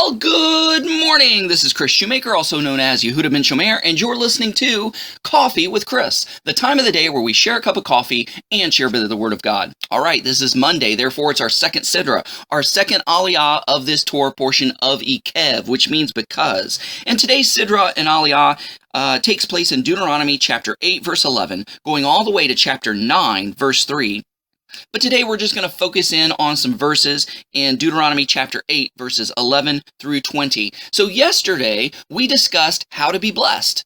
Well, good morning. This is Kris Shoemaker, also known as Yehudah ben Shomeyr, and you're listening to Coffee with Kris, the time of the day where we share a cup of coffee and share a bit of the Word of God. All right, this is Monday, therefore it's our second Sidra, our second Aliyah of this Torah portion of Ekev, which means because. And today's Sidra and Aliyah takes place in Deuteronomy chapter 8, verse 11, going all the way to chapter 9, verse 3. But today we're just going to focus in on some verses in Deuteronomy chapter 8, verses 11 through 20. So yesterday we discussed how to be blessed.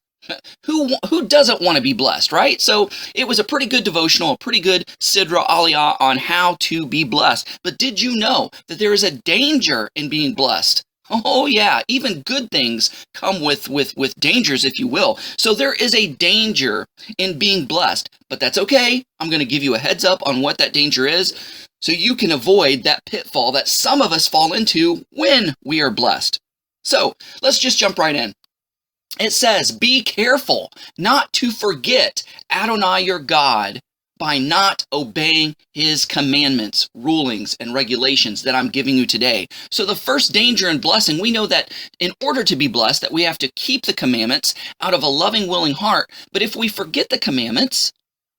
Who doesn't want to be blessed, right? So it was a pretty good devotional, a pretty good Sidra Aliyah on how to be blessed. But did you know that there is a danger in being blessed? Oh yeah, even good things come with dangers, if you will. So there is a danger in being blessed, but that's okay. I'm going to give you a heads up on what that danger is so you can avoid that pitfall that some of us fall into when we are blessed. So let's just jump right in. It says, be careful not to forget Adonai your God by not obeying his commandments, rulings, and regulations that I'm giving you today. So the first danger in blessing, we know that in order to be blessed, that we have to keep the commandments out of a loving, willing heart. But if we forget the commandments,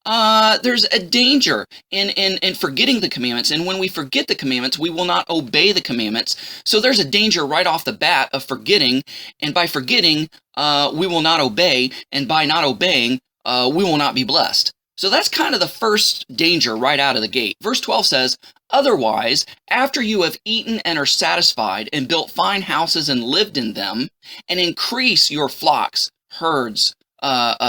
there's a danger in forgetting the commandments. And when we forget the commandments, we will not obey the commandments. So there's a danger right off the bat of forgetting. And by forgetting, we will not obey. And by not obeying, we will not be blessed. So that's kind of the first danger right out of the gate. Verse 12 says, otherwise, after you have eaten and are satisfied and built fine houses and lived in them, and increase your flocks, herds,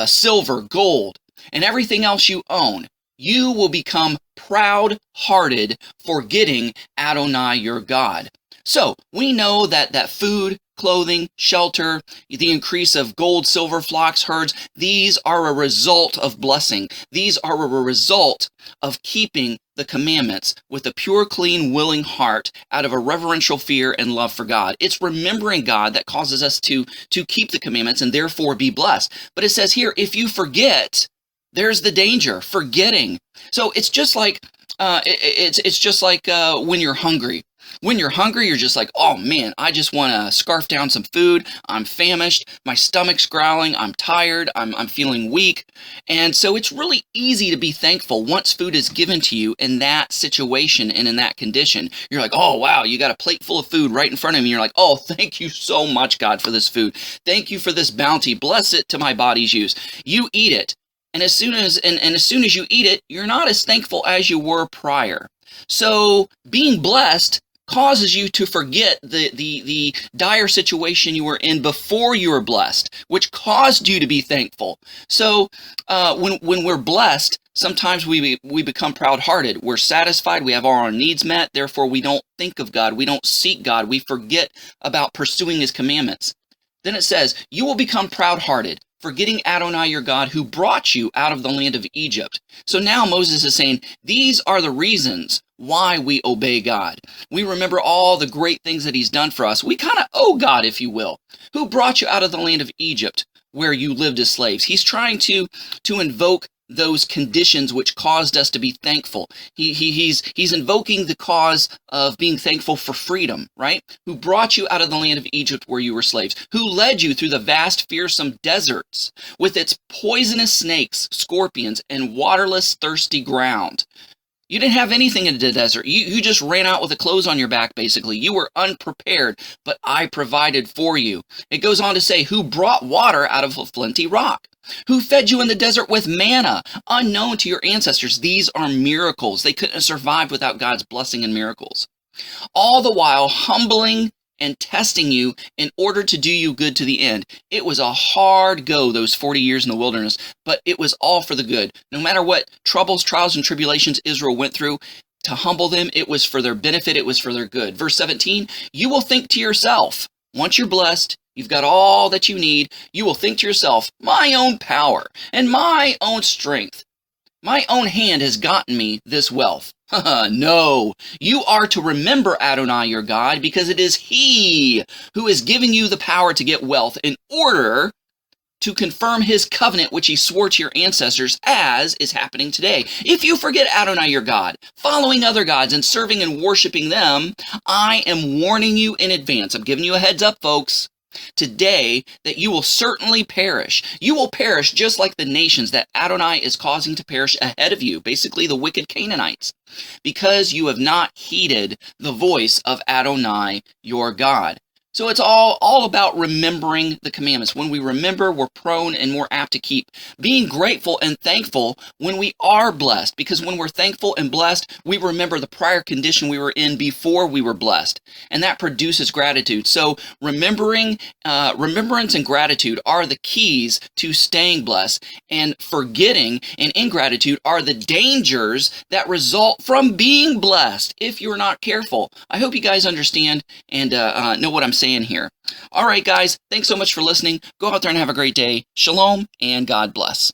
silver, gold, and everything else you own, you will become proud-hearted, forgetting Adonai your God. So we know that food, clothing, shelter, the increase of gold, silver, flocks, herds, these are a result of blessing. These are a result of keeping the commandments with a pure, clean, willing heart out of a reverential fear and love for God. It's remembering God that causes us to keep the commandments and therefore be blessed. But it says here, if you forget, there's the danger, forgetting. So it's just like when you're hungry. When you're hungry, you're just like, oh man, I just want to scarf down some food. I'm famished. My stomach's growling. I'm tired. I'm feeling weak. And so it's really easy to be thankful once food is given to you in that situation and in that condition. You're like, oh wow, you got a plate full of food right in front of me. You're like, oh, thank you so much, God, for this food. Thank you for this bounty. Bless it to my body's use. You eat it. And as soon as you eat it, you're not as thankful as you were prior. So being blessed causes you to forget the dire situation you were in before you were blessed, which caused you to be thankful. So when we're blessed, sometimes we become proud-hearted. We're satisfied. We have all our needs met. Therefore, we don't think of God. We don't seek God. We forget about pursuing his commandments. Then it says, you will become proud-hearted, forgetting Adonai your God who brought you out of the land of Egypt. So now Moses is saying, these are the reasons why we obey God. We remember all the great things that he's done for us. We kind of owe God, if you will, who brought you out of the land of Egypt where you lived as slaves. He's trying to invoke those conditions which caused us to be thankful. He's invoking the cause of being thankful for freedom, right? Who brought you out of the land of Egypt where you were slaves, who led you through the vast, fearsome deserts with its poisonous snakes, scorpions, and waterless, thirsty ground. You didn't have anything in the desert. You just ran out with the clothes on your back, basically. You were unprepared, but I provided for you. It goes on to say, who brought water out of a flinty rock? Who fed you in the desert with manna, unknown to your ancestors? These are miracles. They couldn't have survived without God's blessing and miracles. All the while humbling and testing you in order to do you good to the end. It was a hard go, those 40 years in the wilderness, but it was all for the good. No matter what troubles, trials, and tribulations Israel went through, to humble them, it was for their benefit, it was for their good. Verse 17, you will think to yourself, once you're blessed, you've got all that you need, you will think to yourself, my own power and my own strength, my own hand has gotten me this wealth. No, you are to remember Adonai your God, because it is he who is giving you the power to get wealth in order to confirm his covenant which he swore to your ancestors, as is happening today. If you forget Adonai your God, following other gods and serving and worshiping them, I am warning you in advance. I'm giving you a heads up, folks, today, that you will certainly perish. You will perish just like the nations that Adonai is causing to perish ahead of you, basically the wicked Canaanites, because you have not heeded the voice of Adonai your God. So it's all about remembering the commandments. When we remember, we're prone and more apt to keep being grateful and thankful when we are blessed. Because when we're thankful and blessed, we remember the prior condition we were in before we were blessed. And that produces gratitude. So remembrance and gratitude are the keys to staying blessed. And forgetting and ingratitude are the dangers that result from being blessed if you're not careful. I hope you guys understand and know what I'm saying here. All right, guys, thanks so much for listening. Go out there and have a great day. Shalom and God bless.